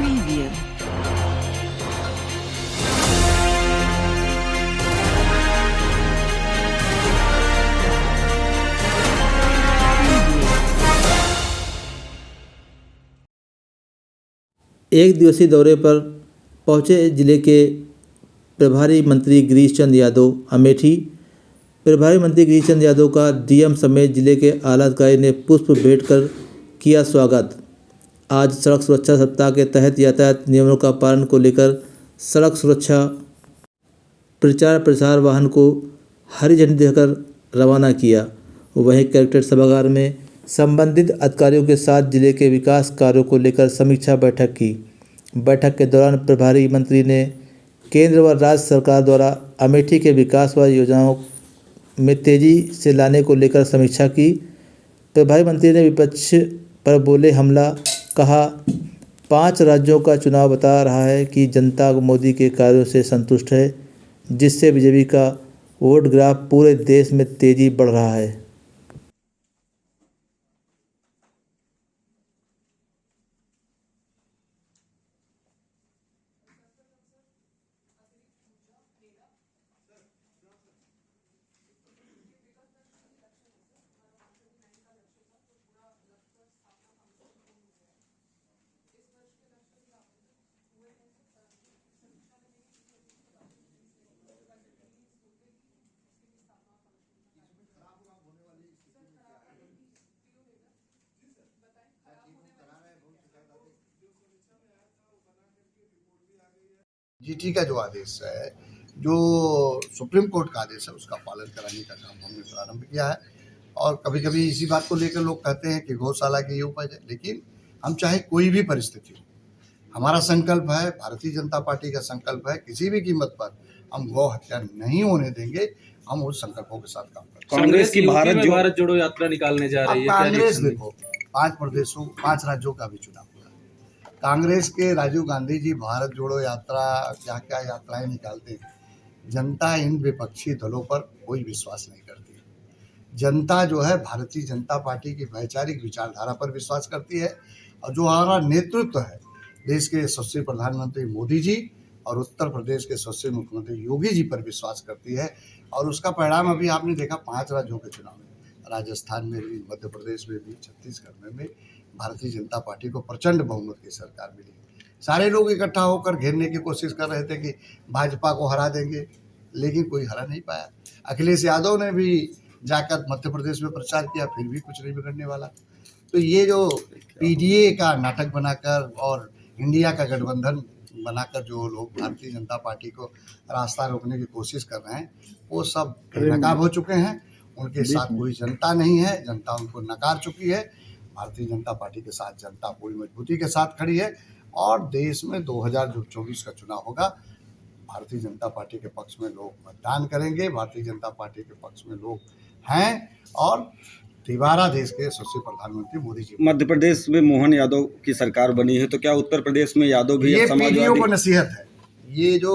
Preview. एक दिवसीय दौरे पर पहुंचे जिले के प्रभारी मंत्री गिरीश चंद यादव अमेठी। प्रभारी मंत्री गिरीश चंद यादव का डीएम समेत जिले के आला अधिकारी ने पुष्प भेंट कर किया स्वागत। आज सड़क सुरक्षा सप्ताह के तहत यातायात नियमों का पालन को लेकर सड़क सुरक्षा प्रचार प्रसार वाहन को हरी झंडी दिखाकर रवाना किया। वहीं कलेक्ट्रेट सभागार में संबंधित अधिकारियों के साथ जिले के विकास कार्यों को लेकर समीक्षा बैठक की। बैठक के दौरान प्रभारी मंत्री ने केंद्र व राज्य सरकार द्वारा अमेठी के विकास व योजनाओं में तेजी से लाने को लेकर समीक्षा की। प्रभारी मंत्री ने विपक्ष पर बोले हमला, कहा 5 राज्यों का चुनाव बता रहा है कि जनता मोदी के कार्यों से संतुष्ट है, जिससे बीजेपी का वोट ग्राफ पूरे देश में तेजी बढ़ रहा है। जीटी का जो आदेश है, जो सुप्रीम कोर्ट का आदेश है, उसका पालन कराने का काम हमने प्रारंभ किया है। और कभी कभी इसी बात को लेकर लोग कहते हैं कि गौशाला की ये उपज है, लेकिन हम चाहे कोई भी परिस्थिति हो, हमारा संकल्प है, भारतीय जनता पार्टी का संकल्प है, किसी भी कीमत पर हम गौ हत्या नहीं होने देंगे। हम उस संकल्पों के साथ काम करेंगे। कांग्रेस की भारत जोड़ो यात्रा निकालने जा रही है। कांग्रेस देखो 5 राज्यों का भी चुनाव हुआ है। कांग्रेस के राजीव गांधी जी भारत जोड़ो यात्रा क्या क्या यात्राएं निकालते हैं। जनता इन विपक्षी दलों पर कोई विश्वास नहीं करती। जनता जो है भारतीय जनता पार्टी की वैचारिक विचारधारा पर विश्वास करती है, और जो हमारा नेतृत्व है देश के यशस्वी प्रधानमंत्री मोदी जी और उत्तर प्रदेश के यशस्वी मुख्यमंत्री योगी जी पर विश्वास करती है। और उसका परिणाम अभी आपने देखा 5 राज्यों के चुनाव में, राजस्थान में भी, मध्य प्रदेश में भी, छत्तीसगढ़ में भी भारतीय जनता पार्टी को प्रचंड बहुमत की सरकार मिली। सारे लोग इकट्ठा होकर घेरने की कोशिश कर रहे थे कि भाजपा को हरा देंगे, लेकिन कोई हरा नहीं पाया। अखिलेश यादव ने भी जाकर मध्य प्रदेश में प्रचार किया, फिर भी कुछ नहीं बिगड़ने वाला। तो ये जो पीडीए का नाटक बनाकर और इंडिया का गठबंधन बनाकर जो लोग भारतीय जनता पार्टी को रास्ता रोकने की कोशिश कर रहे हैं, वो सब नाकाम हो चुके हैं। उनके साथ कोई जनता नहीं है, जनता उनको नकार चुकी है। भारतीय जनता पार्टी के साथ जनता पूरी मजबूती के साथ खड़ी है। और देश में 2024 का चुनाव होगा, भारतीय जनता पार्टी के पक्ष में लोग मतदान करेंगे, भारतीय जनता पार्टी के पक्ष में लोग हैं। और दोबारा देश के यशस्वी प्रधानमंत्री मोदी जी। मध्य प्रदेश में मोहन यादव की सरकार बनी है, तो क्या उत्तर प्रदेश में यादव भी ये पीडीओ को नसीहत है। ये जो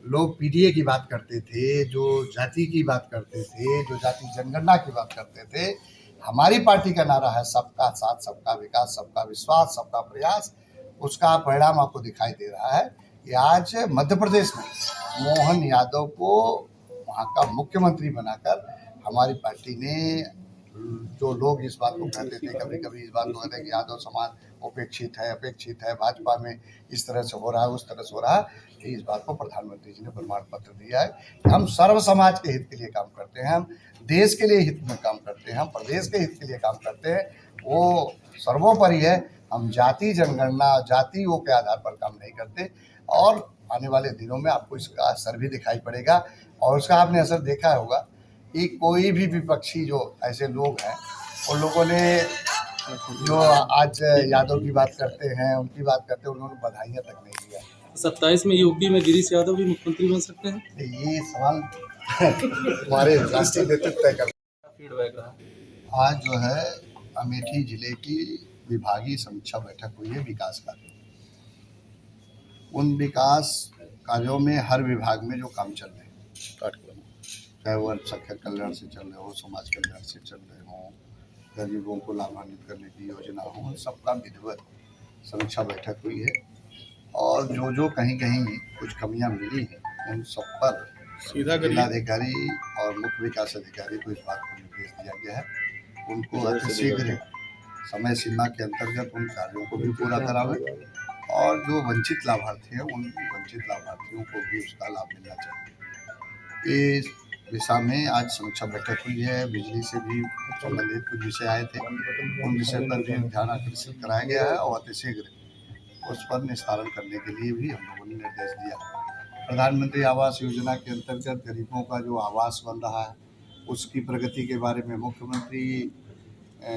लोग पीडीए की बात करते थे, जो जाति की बात करते थे, जो जाति जनगणना की बात करते थे, हमारी पार्टी का नारा है सबका साथ, सबका विकास, सबका विश्वास, सबका प्रयास। उसका परिणाम आपको दिखाई दे रहा है कि आज मध्य प्रदेश में मोहन यादव को वहाँ का मुख्यमंत्री बनाकर हमारी पार्टी ने, जो लोग इस बात को कहते थे, कभी कभी इस बात को कहते हैं कि यादव समाज अपेक्षित है, भाजपा में इस तरह से हो रहा है, उस तरह से हो रहा है, इस बात को प्रधानमंत्री जी ने प्रमाण पत्र दिया है कि हम सर्व समाज के हित के लिए काम करते हैं, हम देश के लिए हित में काम करते हैं, हम प्रदेश के हित के लिए काम करते हैं। वो सर्वोपरि है। हम जाति जनगणना, जातियों के आधार पर काम नहीं करते। और आने वाले दिनों में आपको इसका असर भी दिखाई पड़ेगा। और उसका आपने असर देखा होगा कि कोई भी विपक्षी जो ऐसे लोग हैं, उन लोगों ने जो आज यादव की बात करते हैं, उनकी बात करते हैं, उन्होंने बधाइयाँ तक नहीं दिया। 27 में यूपी में गिरीश यादव भी मुख्यमंत्री बन सकते हैं। ये सवाल हमारे राष्ट्रीय नेतृत्व तय करता है। फीडबैक रहा आज जो है अमेठी जिले की विभागीय समीक्षा बैठक हुई है विकास कार्यों। उन विकास कार्यों में हर विभाग में जो काम चल रहे हैं, चाहे वो संख्या कल्याण से चल रहे हो, समाज कल्याण से चल रहे हों, गरीबों को लाभान्वित करने की योजना हो, सबका विधिवत समीक्षा बैठक हुई है और जो कहीं कहीं कुछ कमियां मिली हैं उन सब पर जिलाधिकारी और मुख्य विकास अधिकारी को इस बात को निर्देश दिया गया है उनको अतिशीघ्र समय सीमा के अंतर्गत उन कार्यों को भी पूरा करावे और जो वंचित लाभार्थी हैं उन वंचित लाभार्थियों को भी उसका लाभ मिलना चाहिए। इस दिशा में आज समीक्षा बैठक हुई है। बिजली से भी संबंधित कुछ विषय आए थे, उन विषय पर भी ध्यान आकर्षित कराया गया है और अतिशीघ्र उस पर निस्तारण करने के लिए भी हम लोगों ने निर्देश दिया। प्रधानमंत्री आवास योजना के अंतर्गत गरीबों का जो आवास बन रहा है उसकी प्रगति के बारे में मुख्यमंत्री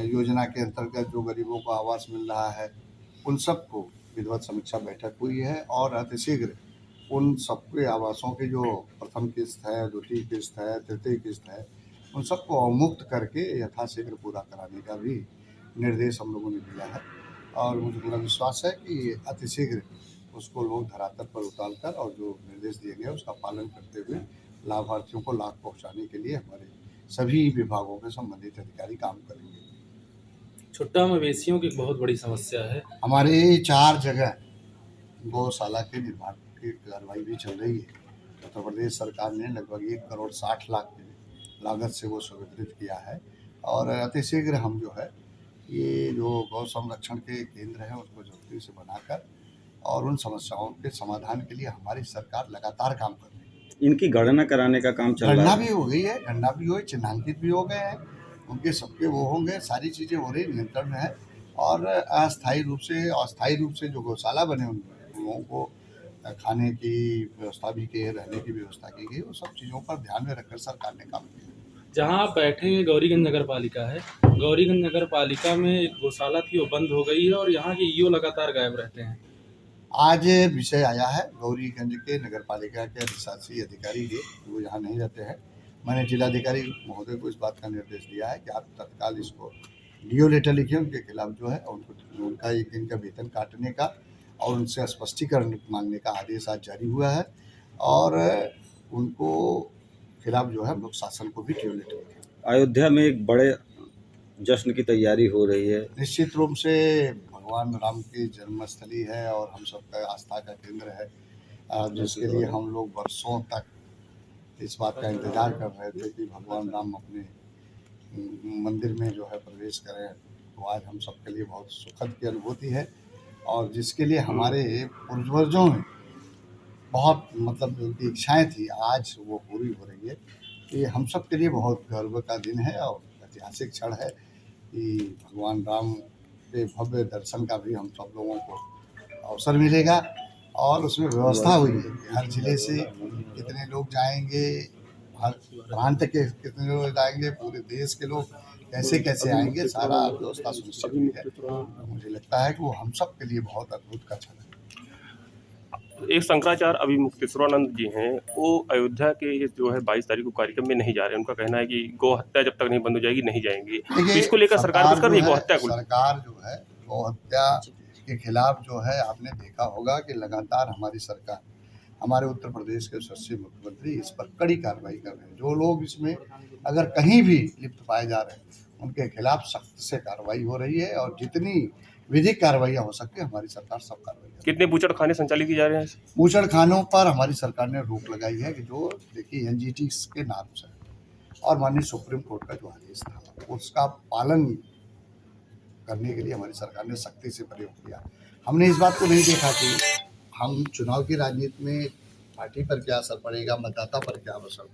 योजना के अंतर्गत जो गरीबों को आवास मिल रहा है उन सबको विधिवत समीक्षा बैठक हुई है और अतिशीघ्र उन सबके आवासों की जो प्रथम किस्त है, द्वितीय किस्त है, तृतीय किस्त है, उन सबको अवमुक्त करके यथाशीघ्र पूरा कराने का भी निर्देश हम लोगों ने दिया है और मुझे पूरा विश्वास है कि अतिशीघ्र उसको लोग धरातल पर उतार कर और जो निर्देश दिए गए उसका पालन करते हुए लाभार्थियों को लाभ पहुंचाने के लिए हमारे सभी विभागों के संबंधित अधिकारी काम करेंगे। छुट्टा मवेशियों की एक बहुत बड़ी समस्या है। हमारे 4 जगह गौशाला के निर्माण की कार्रवाई भी चल रही है। उत्तर प्रदेश सरकार ने लगभग 1 करोड़ 60 लाख की लागत से वो स्वीकृत किया है और अतिशीघ्र हम जो है ये जो गौ संरक्षण के केंद्र है उसको जल्दी से बनाकर और उन समस्याओं के समाधान के लिए हमारी सरकार लगातार काम कर रही है। इनकी गणना कराने का काम चल रहा गणना है। भी हो गई है, गणना भी हुई, चिन्हांकित भी हो गए हैं, उनके सबके वो होंगे, सारी चीज़ें हो रही, नियंत्रण में है और अस्थायी रूप से जो गौशाला बने उन लोगों को खाने की व्यवस्था भी की है, रहने की व्यवस्था की गई, वो सब चीज़ों पर ध्यान में रखकर सरकार ने काम किया। जहाँ आप बैठे हैं गौरीगंज नगर पालिका है। गौरीगंज नगर पालिका में एक गौशाला थी, वो बंद हो गई है और यहाँ के ईओ लगातार गायब रहते हैं। आज विषय आया है गौरीगंज के नगर पालिका के अधिशासी अधिकारी के, वो यहाँ नहीं रहते हैं। मैंने जिलाधिकारी महोदय को इस बात का निर्देश दिया है कि आप तत्काल इसको डीओ लेटर लिखिए उनके खिलाफ जो है उनको उनका 1 दिन का वेतन काटने का और उनसे स्पष्टीकरण मांगने का आदेश आज जारी हुआ है और उनको खिलाफ जो है हम लोग शासन को भी डीओ लेटर लिखेंगे। अयोध्या में एक बड़े जश्न की तैयारी हो रही है। निश्चित रूप से भगवान राम की जन्मस्थली है और हम सबका आस्था का केंद्र है जिसके लिए हम लोग वर्षों तक इस बात का इंतजार कर रहे थे कि भगवान राम अपने मंदिर में जो है प्रवेश करें। तो आज हम सबके लिए बहुत सुखद की अनुभूति है और जिसके लिए हमारे पूर्वजों ने बहुत मतलब जो उनकी इच्छाएं थी आज वो पूरी हो रही है। ये हम सब के लिए बहुत गर्व का दिन है और ऐतिहासिक क्षण है कि भगवान राम के भव्य दर्शन का भी हम सब लोगों को अवसर मिलेगा और उसमें व्यवस्था हुई है कि हर जिले से कितने लोग जाएंगे, हर प्रांत के कितने लोग जाएंगे, पूरे देश के लोग कैसे कैसे आएंगे, सारा व्यवस्था सुनिश्चित हुई है। मुझे लगता है कि वो हम सब के लिए बहुत अद्भुत का क्षण है। एक शंकराचार्य अभी मुक्तेश्वरानंद जी हैं, वो अयोध्या के जो है 22 तारीख को कार्यक्रम में नहीं जा रहे। उनका कहना है कि गौ हत्या जब तक नहीं बंद हो जाएगी नहीं जाएंगे। तो इसको लेकर सरकार कुछ कर रही है गौ हत्या को। सरकार जो है गौ हत्या के खिलाफ जो है आपने देखा होगा कि लगातार हमारी सरकार, हमारे उत्तर प्रदेश के यशस्वी मुख्यमंत्री इस पर कड़ी कार्रवाई कर रहे हैं। जो लोग इसमें अगर कहीं भी लिप्त पाए जा रहे हैं उनके खिलाफ सख्त से कार्रवाई हो रही है और जितनी विधिक कार्रवाइयाँ हो सकती है हमारी सरकार सब कार्रवाई। कितने बूचड़ खाने संचालित किए जा रहे हैं? बूचड़ खानों पर हमारी सरकार ने रोक लगाई है कि जो देखिए एनजीटी के नाम से और माननीय सुप्रीम कोर्ट का जो आदेश था उसका पालन करने के लिए हमारी सरकार ने सख्ती से प्रयोग किया। हमने इस बात को नहीं देखा कि हम चुनाव की राजनीति में पार्टी पर क्या असर पड़ेगा, मतदाता पर क्या असर